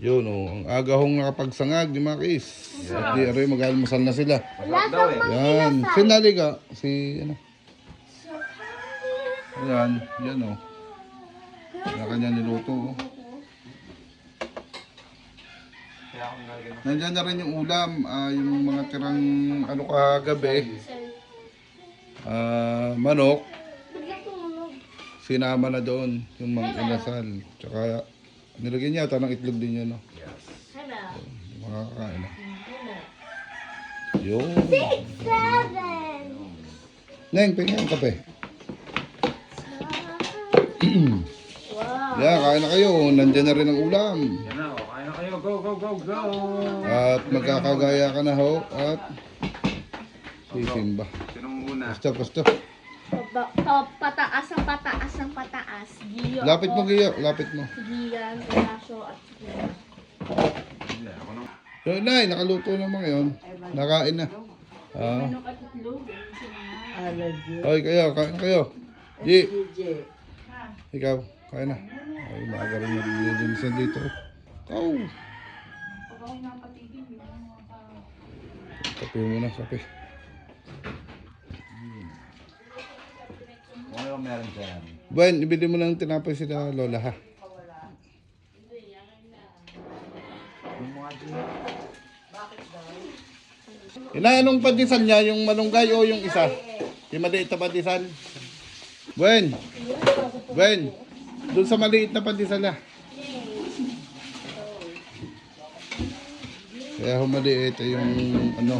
Yun o, ang aga hong nakapagsangag ni Makis. At di aray mag-almusal na sila. Yan, sinali ka. Si ano. Ayan, yan o. Na kanya niluto o. Nandiyan na rin yung ulam, yung mga tirang ano kagabi. Manok. Sinama na doon yung mga inasal. Tsaka nilagyan niya ata ng itlog din yun, no? Yes. Makakakain na. Yun. 6, 7. Neng, pingin ang kape. Wow. Yan, kain na kayo. Nandiyan na rin ang ulam. Yan na, kain na kayo. Go, go, go, go! At magkakagaya ka na ho. At sisimba. Sinong una? Basta. Pataas ang pataas ang pataas. Giyo Lapit mo, ako. Giyo. Lapit mo. Giyan, Palacio at Giyo. Hindi, ako na. So, Nay, nakaluto naman ngayon. Nakain na. Manok at itlog. Ay, kayo, kain na kayo. Gi. Ikaw, kain na. Ay, maaga rin nag-dinsan dito. Ikaw. Kape muna, kape. Ano yung meron dyan? Buen, ibili mo ng tinapay sila Lola, ha? Yung mga dyan. Anong pandesal niya? Yung malunggay o yung isa? Yung maliit na pandesal? Buen! Buen! Doon sa maliit na pandesal, ha? Kaya humaliit yung ano,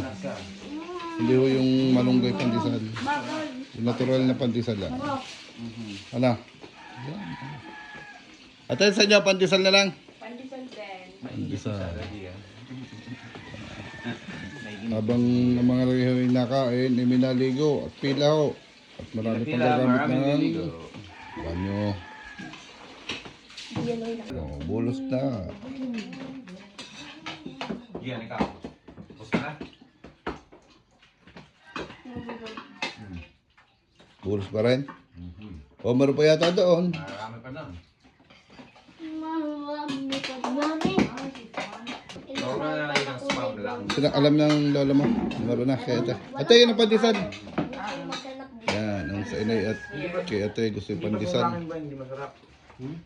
hindi ho yung malunggay pandesal. Yung natural na pandesal, ha? Ano? Ate, sa inyo, pandesal na lang? Pandesal din. Pandesal. Habang ang mga rehoy nakain, minaligo at pila ho. At marami pang gagamit ng banyo. Oh, bulos na. Yan, ikaw. Tapos ka na? Bulos pa rin. O, meron pa yata doon. Marami pa lang. Mami. Sobrang na lang yung spam lang. Sila alam ng lola mo. Meron na kay ate. Ate, yun ang pandesal. Yan, ang sa inay at kay ate gusto yung pandesal. ba hindi masarap? Yun.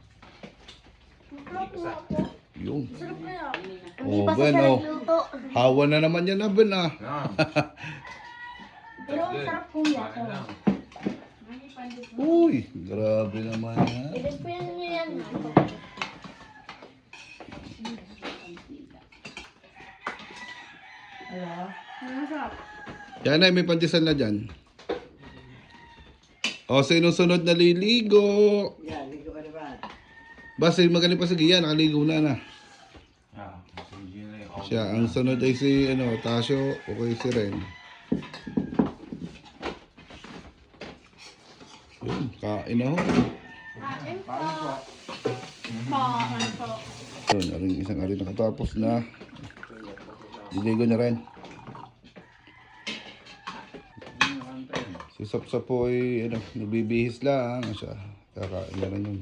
Hindi Oh, pa sa Ben, sarap oh. luto. Hawa na naman yan, Ben, ah. Yan. Pero ang sarap kuya. Kain lang. Uy, grabe naman yan. Ilan po yan niya yan? Masarap. Yan ay, may pandesal na dyan. O, sinusunod na liligo. Yan, ligo ka naman. Basta magaling pa sige yan, nakaligo na. Ah, sige na yung Siya, ang sunod ay si, Tasyo, okay si Ren. Yun, kain na ho. Kain po. Kain po. Yun, aring isang ari nakatapos na. Liligo na rin. Si Sapsap po ay, nabibihis lang. Siya, kakain na rin yun.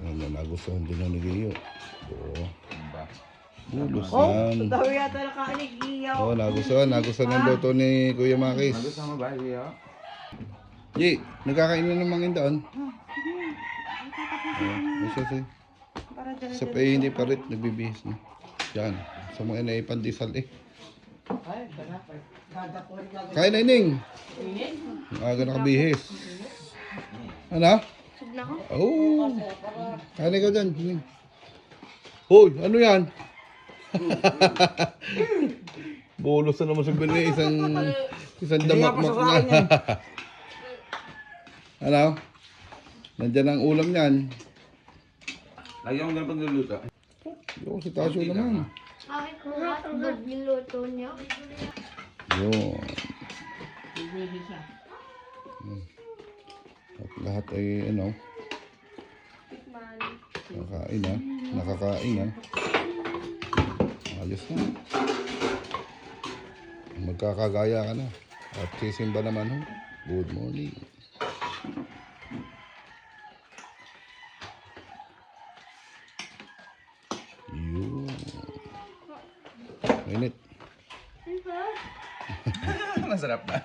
Ano, nagustuhan din na nagiyo. Oo. Bulos yan. Daw yata nakaanig iyaw. Oo, nagustuhan ng luto ni Kuya Makis. Nagustuhan mo ba, Leo? Ji, nagkakain na ng mangin doon. Siya. Sa pa hindi pa rin, nagbibihis na. Yan, sa mga na pandesal eh. Ay, sarap. Dadakon ka. Kain na ining. Aga nakabihis. Ano? Sub na ako. Oo. Kain na ikaw dyan. Ining. Hoy, ano yan? Bolos na naman sa bili. Isang damakmak na. Ano? Nandyan ang ulam niyan. Lagi akong ganun pagluluto. Yung si Tasyo naman. Ay, kung hotdog niluto niyo. Yun. At lahat ay Tikman. nakakain na. Ayos na. Magkakagaya ka na. At sisimba naman ho. Good morning. Yun. Mainit. Masarap ba?